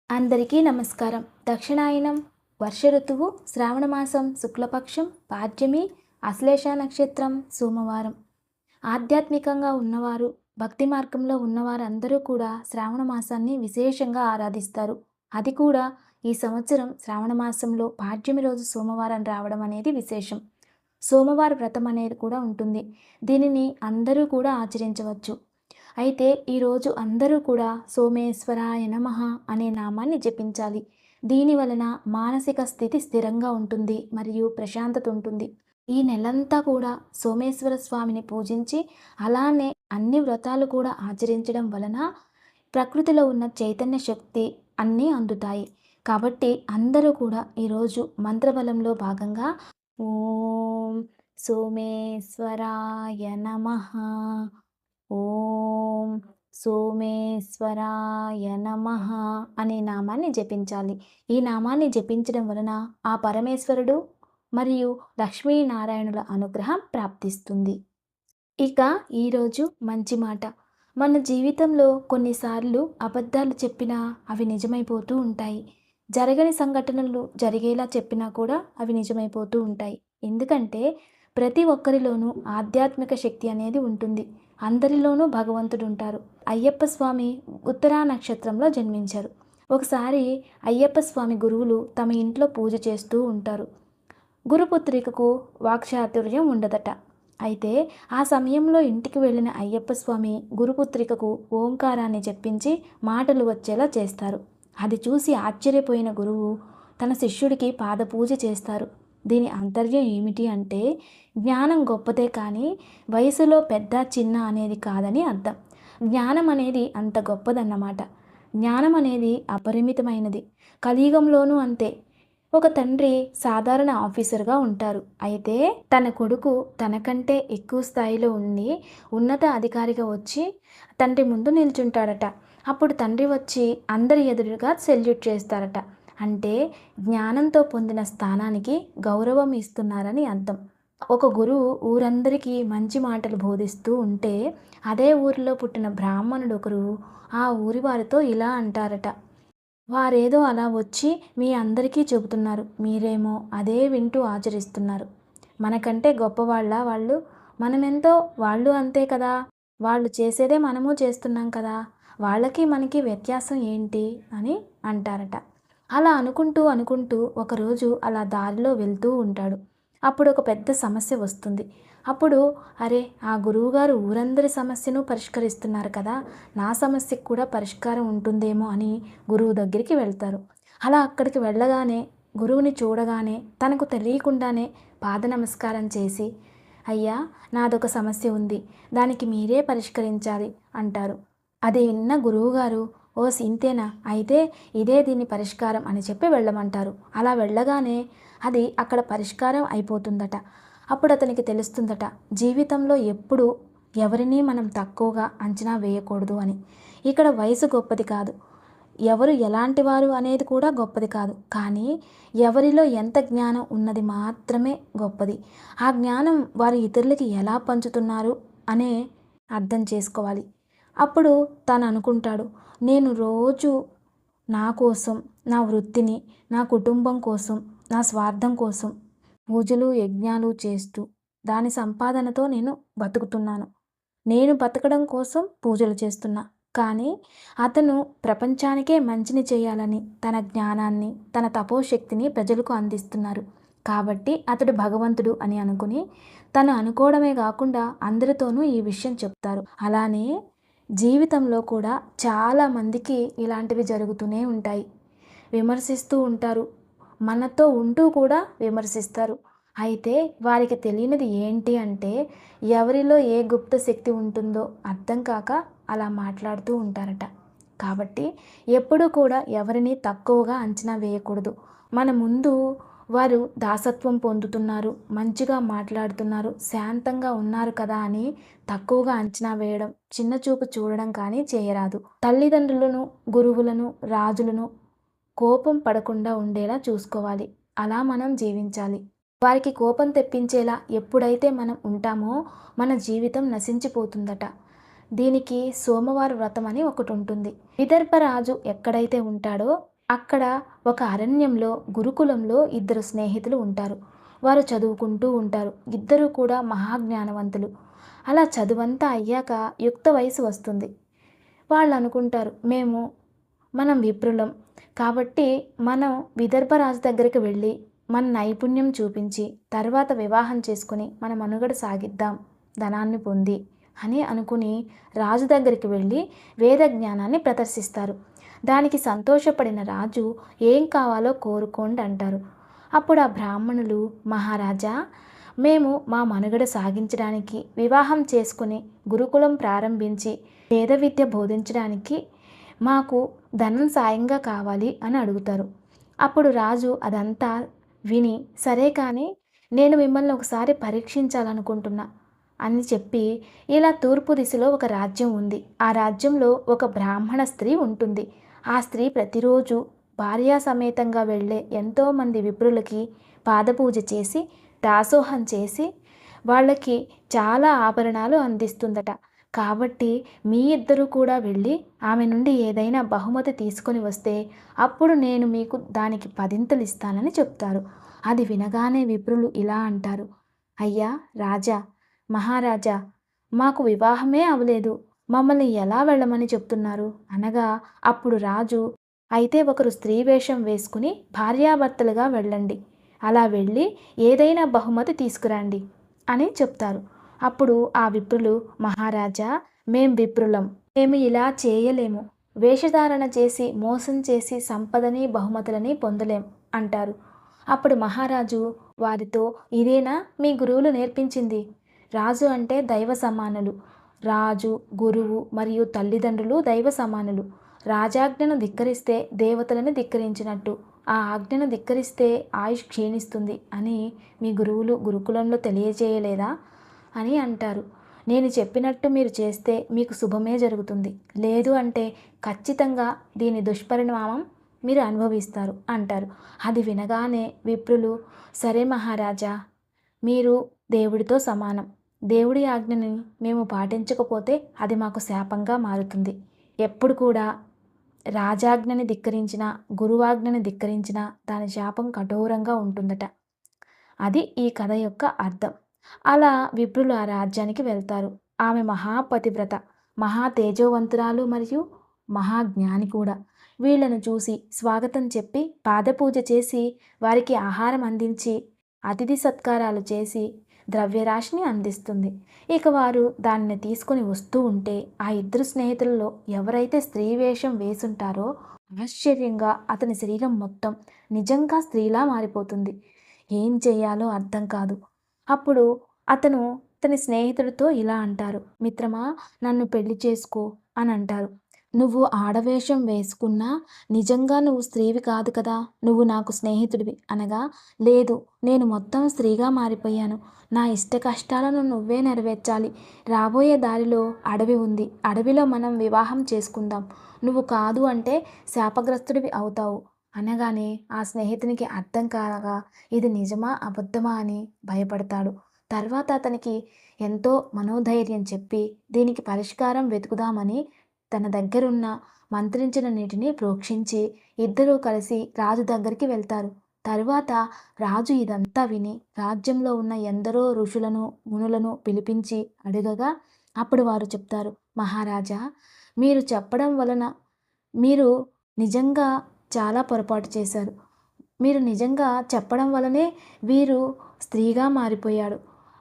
అందరికీ నమస్కారం. దక్షిణాయనం, వర్ష ఋతువు, శ్రావణమాసం, శుక్లపక్షం, పాడ్యమి, ఆశ్లేష నక్షత్రం, సోమవారం. ఆధ్యాత్మికంగా ఉన్నవారు, భక్తి మార్గంలో ఉన్నవారు అందరూ కూడా శ్రావణ మాసాన్ని విశేషంగా ఆరాధిస్తారు. అది కూడా ఈ సంవత్సరం శ్రావణ మాసంలో పాడ్యమి రోజు సోమవారం రావడం అనేది విశేషం. సోమవార వ్రతం అనేది కూడా ఉంటుంది. దీనిని అందరూ కూడా ఆచరించవచ్చు. అయితే ఈరోజు అందరూ కూడా సోమేశ్వరాయ నమః అనే నామాన్ని జపించాలి. దీని వలన మానసిక స్థితి స్థిరంగా ఉంటుంది మరియు ప్రశాంతత ఉంటుంది. ఈ నెలంతా కూడా సోమేశ్వర స్వామిని పూజించి అలానే అన్ని వ్రతాలు కూడా ఆచరించడం వలన ప్రకృతిలో ఉన్న చైతన్య శక్తి అన్నీ అందుతాయి. కాబట్టి అందరూ కూడా ఈరోజు మంత్రబలంలో భాగంగా ఓం సోమేశ్వరాయ నమః, ఓం సోమేశ్వరాయ నమః అనే నామాన్ని జపించాలి. ఈ నామాన్ని జపించడం వలన ఆ పరమేశ్వరుడు మరియు లక్ష్మీనారాయణుల అనుగ్రహం ప్రాప్తిస్తుంది. ఇక ఈరోజు మంచి మాట. మన జీవితంలో కొన్నిసార్లు అబద్ధాలు చెప్పినా అవి నిజమైపోతూ ఉంటాయి. జరగని సంఘటనలు జరిగేలా చెప్పినా కూడా అవి నిజమైపోతూ ఉంటాయి. ఎందుకంటే ప్రతి ఒక్కరిలోనూ ఆధ్యాత్మిక శక్తి అనేది ఉంటుంది. అందరిలోనూ భగవంతుడు ఉంటారు. అయ్యప్ప స్వామి ఉత్తరా నక్షత్రంలో జన్మించారు. ఒకసారి అయ్యప్ప స్వామి గురువులు తమ ఇంట్లో పూజ చేస్తూ ఉంటారు. గురుపుత్రికకు వాక్చాతుర్యం ఉండదట. అయితే ఆ సమయంలో ఇంటికి వెళ్ళిన అయ్యప్ప స్వామి గురుపుత్రికకు ఓంకారాన్ని చెప్పించి మాటలు వచ్చేలా చేస్తారు. అది చూసి ఆశ్చర్యపోయిన గురువు తన శిష్యుడికి పాదపూజ చేస్తారు. దీని అంతర్యం ఏమిటి అంటే జ్ఞానం గొప్పదే కానీ వయసులో పెద్ద చిన్న అనేది కాదని అర్థం. జ్ఞానం అనేది అంత గొప్పదన్నమాట. జ్ఞానం అనేది అపరిమితమైనది. కలియుగంలోనూ అంతే. ఒక తండ్రి సాధారణ ఆఫీసర్గా ఉంటారు. అయితే తన కొడుకు తనకంటే ఎక్కువ స్థాయిలో ఉండి ఉన్నత అధికారిగా వచ్చి తండ్రి ముందు నిల్చుంటాడట. అప్పుడు తండ్రి వచ్చి అందరి ఎదురుగా సెల్యూట్ చేస్తారట. అంటే జ్ఞానంతో పొందిన స్థానానికి గౌరవం ఇస్తున్నారని అర్థం. ఒక గురువు ఊరందరికీ మంచి మాటలు బోధిస్తూ ఉంటే అదే ఊరిలో పుట్టిన బ్రాహ్మణుడు ఒకరు ఆ ఊరి వారితో ఇలా అంటారట. వారేదో అలా వచ్చి మీ అందరికీ చెబుతున్నారు, మీరేమో అదే వింటూ ఆచరిస్తున్నారు. మనకంటే గొప్పవాళ్ళ వాళ్ళు? మనమెంతో వాళ్ళు అంతే కదా. వాళ్ళు చేసేదే మనము చేస్తున్నాం కదా. వాళ్ళకి మనకి వ్యత్యాసం ఏంటి అని అంటారట. అలా అనుకుంటూ ఒకరోజు అలా దారిలో వెళ్తూ ఉంటాడు. అప్పుడు ఒక పెద్ద సమస్య వస్తుంది. అప్పుడు అరే, ఆ గురువుగారు ఊరందరి సమస్యను పరిష్కరిస్తున్నారు కదా, నా సమస్యకు కూడా పరిష్కారం ఉంటుందేమో అని గురువు దగ్గరికి వెళ్తారు. అలా అక్కడికి వెళ్ళగానే గురువుని చూడగానే తనకు తెలియకుండానే పాద నమస్కారం చేసి, అయ్యా, నాదొక సమస్య ఉంది, దానికి మీరే పరిష్కరించాలి అంటారు. అది విన్న గురువుగారు, ఓ సింతేనా, అయితే ఇదే దీని పరిష్కారం అని చెప్పి వెళ్ళమంటారు. అలా వెళ్ళగానే అది అక్కడ పరిష్కారం అయిపోతుందట. అప్పుడు అతనికి తెలుస్తుందట, జీవితంలో ఎప్పుడు ఎవరినీ మనం తక్కువగా అంచనా వేయకూడదు అని. ఇక్కడ వయసు గొప్పది కాదు, ఎవరు ఎలాంటి వారు అనేది కూడా గొప్పది కాదు, కానీ ఎవరిలో ఎంత జ్ఞానం ఉన్నది మాత్రమే గొప్పది. ఆ జ్ఞానం వారు ఇతరులకి ఎలా పంచుతున్నారు అనే అర్థం చేసుకోవాలి. అప్పుడు తాను అనుకుంటాడు, నేను రోజు నా కోసం, నా వృత్తిని, నా కుటుంబం కోసం, నా స్వార్థం కోసం పూజలు యజ్ఞాలు చేస్తూ దాని సంపాదనతో నేను బతుకుతున్నాను. నేను బతకడం కోసం పూజలు చేస్తున్నా. కానీ అతను ప్రపంచానికే మంచిని చేయాలని తన జ్ఞానాన్ని, తన తపోశక్తిని ప్రజలకు అందిస్తున్నారు. కాబట్టి అతడు భగవంతుడు అని అనుకుని తను అనుకోవడమే కాకుండా అందరితోనూ ఈ విషయం చెప్తారు. అలానే జీవితంలో కూడా చాలామందికి ఇలాంటివి జరుగుతూనే ఉంటాయి. విమర్శిస్తూ ఉంటారు, మనతో ఉంటూ కూడా విమర్శిస్తారు. అయితే వారికి తెలియనిది ఏంటి అంటే ఎవరిలో ఏ గుప్త శక్తి ఉంటుందో అర్థం కాక అలా మాట్లాడుతూ ఉంటారట. కాబట్టి ఎప్పుడూ కూడా ఎవరిని తక్కువగా అంచనా వేయకూడదు. మన ముందు వారు దాసత్వం పొందుతున్నారు, మంచిగా మాట్లాడుతున్నారు, శాంతంగా ఉన్నారు కదా అని తక్కువగా అంచనా వేయడం, చిన్నచూపు చూడడం కానీ చేయరాదు. తల్లిదండ్రులను, గురువులను, రాజులను కోపం పడకుండా ఉండేలా చూసుకోవాలి. అలా మనం జీవించాలి. వారికి కోపం తెప్పించేలా ఎప్పుడైతే మనం ఉంటామో మన జీవితం నశించిపోతుందట. దీనికి సోమవార వ్రతం అని ఒకటి ఉంటుంది. విదర్భరాజు ఎక్కడైతే ఉంటాడో అక్కడ ఒక అరణ్యంలో గురుకులంలో ఇద్దరు స్నేహితులు ఉంటారు. వారు చదువుకుంటూ ఉంటారు. ఇద్దరు కూడా మహాజ్ఞానవంతులు. అలా చదువంతా అయ్యాక యుక్త వయసు వస్తుంది. వాళ్ళు అనుకుంటారు, మనం విప్రులం కాబట్టి మనం విదర్భరాజు దగ్గరికి వెళ్ళి మన నైపుణ్యం చూపించి తర్వాత వివాహం చేసుకుని మన మనుగడ సాగిద్దాం ధనాన్ని పొంది అని అనుకుని రాజు దగ్గరికి వెళ్ళి వేద జ్ఞానాన్ని ప్రదర్శిస్తారు. దానికి సంతోషపడిన రాజు ఏం కావాలో కోరుకోండి అంటారు. అప్పుడు ఆ బ్రాహ్మణులు, మహారాజా, మేము మా మనుగడ సాగించడానికి వివాహం చేసుకుని గురుకులం ప్రారంభించి వేద విద్య బోధించడానికి మాకు ధనం సాయంగా కావాలి అని అడుగుతారు. అప్పుడు రాజు అదంతా విని, సరే కానీ నేను మిమ్మల్ని ఒకసారి పరీక్షించాలనుకుంటున్నా అని చెప్పి, ఇలా తూర్పు దిశలో ఒక రాజ్యం ఉంది. ఆ రాజ్యంలో ఒక బ్రాహ్మణ స్త్రీ ఉంటుంది. ఆ స్త్రీ ప్రతిరోజు భార్యా సమేతంగా వెళ్ళే ఎంతోమంది విప్రులకి పాదపూజ చేసి దాసోహం చేసి వాళ్ళకి చాలా ఆభరణాలు అందిస్తుందట. కాబట్టి మీ ఇద్దరు కూడా వెళ్ళి ఆమె నుండి ఏదైనా బహుమతి తీసుకొని వస్తే అప్పుడు నేను మీకు దానికి పదింతలు ఇస్తానని చెప్తారు. అది వినగానే విప్రులు ఇలా అంటారు, అయ్యా రాజా, మహారాజా, మాకు వివాహమే అవలేదు, మమ్మల్ని ఎలా వెళ్ళమని చెప్తున్నారు అనగా, అప్పుడు రాజు, అయితే ఒకరు స్త్రీ వేషం వేసుకుని భార్యాభర్తలుగా వెళ్ళండి, అలా వెళ్ళి ఏదైనా బహుమతి తీసుకురండి అని చెప్తారు. అప్పుడు ఆ విప్రులు, మహారాజా, మేం విప్రులం, మేము ఇలా చేయలేము, వేషధారణ చేసి మోసం చేసి సంపదని బహుమతులని పొందలేం అంటారు. అప్పుడు మహారాజు వారితో, ఇదేనా మీ గురువులు నేర్పించింది? రాజు అంటే దైవ సమానులు. రాజు, గురువు మరియు తల్లిదండ్రులు దైవ సమానులు. రాజాజ్ఞను ధిక్కరిస్తే దేవతలను ధిక్కరించినట్టు, ఆ ఆజ్ఞను ధిక్కరిస్తే ఆయుష్ క్షీణిస్తుంది అని మీ గురువులు గురుకులంలో తెలియజేయలేదా అని అంటారు. నేను చెప్పినట్టు మీరు చేస్తే మీకు శుభమే జరుగుతుంది, లేదు అంటే ఖచ్చితంగా దీని దుష్పరిణామం మీరు అనుభవిస్తారు అంటారు. అది వినగానే విప్రులు, సరే మహారాజా, మీరు దేవుడితో సమానం, దేవుడి ఆజ్ఞని మేము పాటించకపోతే అది మాకు శాపంగా మారుతుంది. ఎప్పుడు కూడా రాజాజ్ఞని ధిక్కరించిన, గురువాజ్ఞని ధిక్కరించిన దాని శాపం కఠోరంగా ఉంటుందట. అది ఈ కథ యొక్క అర్థం. అలా విప్రులు ఆ రాజ్యానికి వెళ్తారు. ఆమె మహాపతివ్రత, మహా తేజోవంతురాలు మరియు మహాజ్ఞాని కూడా. వీళ్లను చూసి స్వాగతం చెప్పి పాదపూజ చేసి వారికి ఆహారం అందించి అతిథి సత్కారాలు చేసి ద్రవ్యరాశిని అందిస్తుంది. ఇక వారు దానిని తీసుకొని వస్తూ ఉంటే ఆ ఇద్దరు స్నేహితులలో ఎవరైతే స్త్రీ వేషం వేసుంటారో ఆశ్చర్యంగా అతని శరీరం మొత్తం నిజంగా స్త్రీలా మారిపోతుంది. ఏం చేయాలో అర్థం కాదు. అప్పుడు తన స్నేహితుడితో ఇలా అంటారు, మిత్రమా, నన్ను పెళ్లి చేసుకో అని అంటారు. నువ్వు ఆడవేషం వేసుకున్నా నిజంగా నువ్వు స్త్రీవి కాదు కదా, నువ్వు నాకు స్నేహితుడివి అనగా, లేదు, నేను మొత్తం స్త్రీగా మారిపోయాను, నా ఇష్ట కష్టాలను నువ్వే నెరవేర్చాలి, రాబోయే దారిలో అడవి ఉంది, అడవిలో మనం వివాహం చేసుకుందాం, నువ్వు కాదు అంటే శాపగ్రస్తుడివి అవుతావు అనగానే ఆ స్నేహితునికి అర్థం కాగా ఇది నిజమా అబద్ధమా అని భయపడతాడు. తర్వాత అతనికి ఎంతో మనోధైర్యం చెప్పి దీనికి పరిష్కారం వెతుకుదామని తన దగ్గరున్న మంత్రించిన నీటిని ప్రోక్షించి ఇద్దరూ కలిసి రాజు దగ్గరికి వెళ్తారు. తరువాత రాజు ఇదంతా విని రాజ్యంలో ఉన్న ఎందరో ఋషులను మునులను పిలిపించి అడుగగా అప్పుడు వారు చెప్తారు, మహారాజా, మీరు చెప్పడం వలన మీరు నిజంగా చాలా పొరపాటు చేశారు. మీరు నిజంగా చెప్పడం వలనే వీరు స్త్రీగా మారిపోయాడు.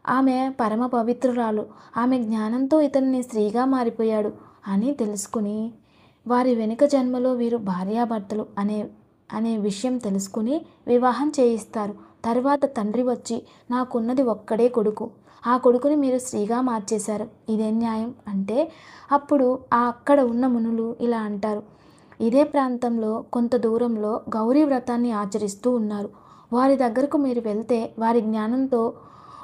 ఆమె పరమ పవిత్రురాలు, ఆమె జ్ఞానంతో ఇతన్ని స్త్రీగా మారిపోయాడు అని తెలుసుకుని వారి వెనుక జన్మలో వీరు భార్యాభర్తలు అనే విషయం తెలుసుకుని వివాహం చేయిస్తారు. తరువాత తండ్రి వచ్చి, నాకున్నది ఒక్కడే కొడుకు, ఆ కొడుకుని మీరు స్త్రీగా మార్చేశారు, ఇదేం న్యాయం అంటే అప్పుడు అక్కడ ఉన్న మునులు ఇలా అంటారు, ఇదే ప్రాంతంలో కొంత దూరంలో గౌరీ వ్రతాన్ని ఆచరిస్తూ ఉన్నారు, వారి దగ్గరకు మీరు వెళ్తే వారి జ్ఞానంతో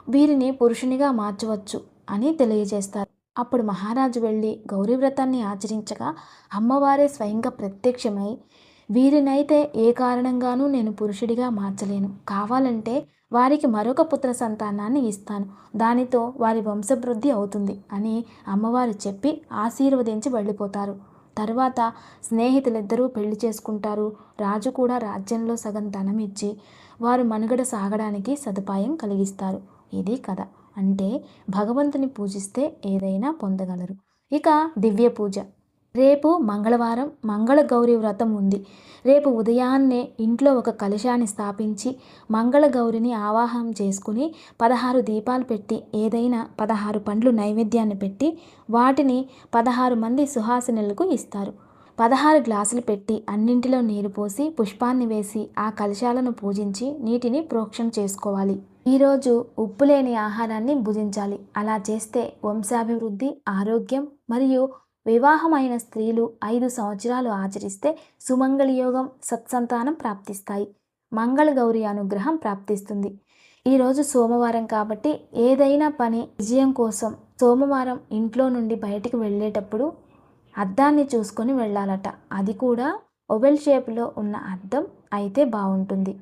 వీరిని పురుషునిగా మార్చవచ్చు అని తెలియజేస్తారు. అప్పుడు మహారాజు వెళ్ళి గౌరీ వ్రతాన్ని ఆచరించగా అమ్మవారే స్వయంగా ప్రత్యక్షమై వీరినైతే ఏ కారణంగానూ నేను పురుషుడిగా మార్చలేను. కావాలంటే వారికి మరొక పుత్ర సంతానాన్ని ఇస్తాను. దానితో వారి వంశవృద్ధి అవుతుంది అని అమ్మవారు చెప్పి ఆశీర్వదించి వెళ్ళిపోతారు. తర్వాత స్నేహితులిద్దరూ పెళ్లి చేసుకుంటారు. రాజు కూడా రాజ్యంలో సగం ధనం ఇచ్చి వారు మనుగడ సాగడానికి సదుపాయం కలిగిస్తారు. ఇది కథ. అంటే భగవంతుని పూజిస్తే ఏదైనా పొందగలరు. ఇక దివ్య పూజ. రేపు మంగళవారం మంగళగౌరి వ్రతం ఉంది. రేపు ఉదయాన్నే ఇంట్లో ఒక కలశాన్ని స్థాపించి మంగళగౌరిని ఆవాహనం చేసుకుని 16 దీపాలు పెట్టి ఏదైనా 16 పండ్లు నైవేద్యాన్ని పెట్టి వాటిని 16 మంది సుహాసినులకు ఇస్తారు. 16 గ్లాసులు పెట్టి అన్నింటిలో నీరు పోసి పుష్పాన్ని వేసి ఆ కలశాలను పూజించి నీటిని ప్రోక్షణ చేసుకోవాలి. ఈరోజు ఉప్పు లేని ఆహారాన్ని భుజించాలి. అలా చేస్తే వంశాభివృద్ధి, ఆరోగ్యం మరియు వివాహమైన స్త్రీలు 5 సంవత్సరాలు ఆచరిస్తే సుమంగళి యోగం, సత్సంతానం ప్రాప్తిస్తాయి. మంగళగౌరి అనుగ్రహం ప్రాప్తిస్తుంది. ఈరోజు సోమవారం కాబట్టి ఏదైనా పని విజయం కోసం సోమవారం ఇంట్లో నుండి బయటికి వెళ్ళేటప్పుడు అద్దాన్ని చూసుకొని వెళ్ళాలట. అది కూడా ఓవెల్ షేప్లో ఉన్న అద్దం అయితే బాగుంటుంది.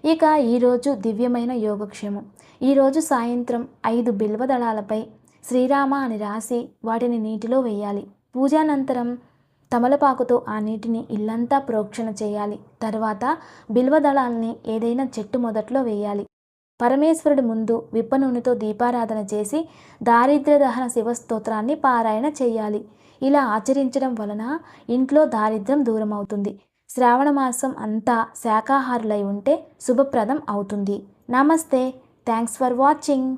ఇక ఈరోజు దివ్యమైన యోగక్షేమం. ఈరోజు సాయంత్రం 5 బిల్వ దళాలపై శ్రీరామ అని రాసి వాటిని నీటిలో వేయాలి. పూజానంతరం తమలపాకుతో ఆ నీటిని ఇల్లంతా ప్రోక్షణ చేయాలి. తర్వాత బిల్వ దళాలని ఏదైనా చెట్టు మొదట్లో వేయాలి. పరమేశ్వరుడి ముందు విప్ప నూనెతో దీపారాధన చేసి దారిద్ర్య దహన శివస్తోత్రాన్ని పారాయణ చేయాలి. ఇలా ఆచరించడం వలన ఇంట్లో దారిద్ర్యం దూరం అవుతుంది. శ్రావణ మాసం అంతా శాకాహారులై ఉంటే శుభప్రదం అవుతుంది. నమస్తే. Thanks for watching.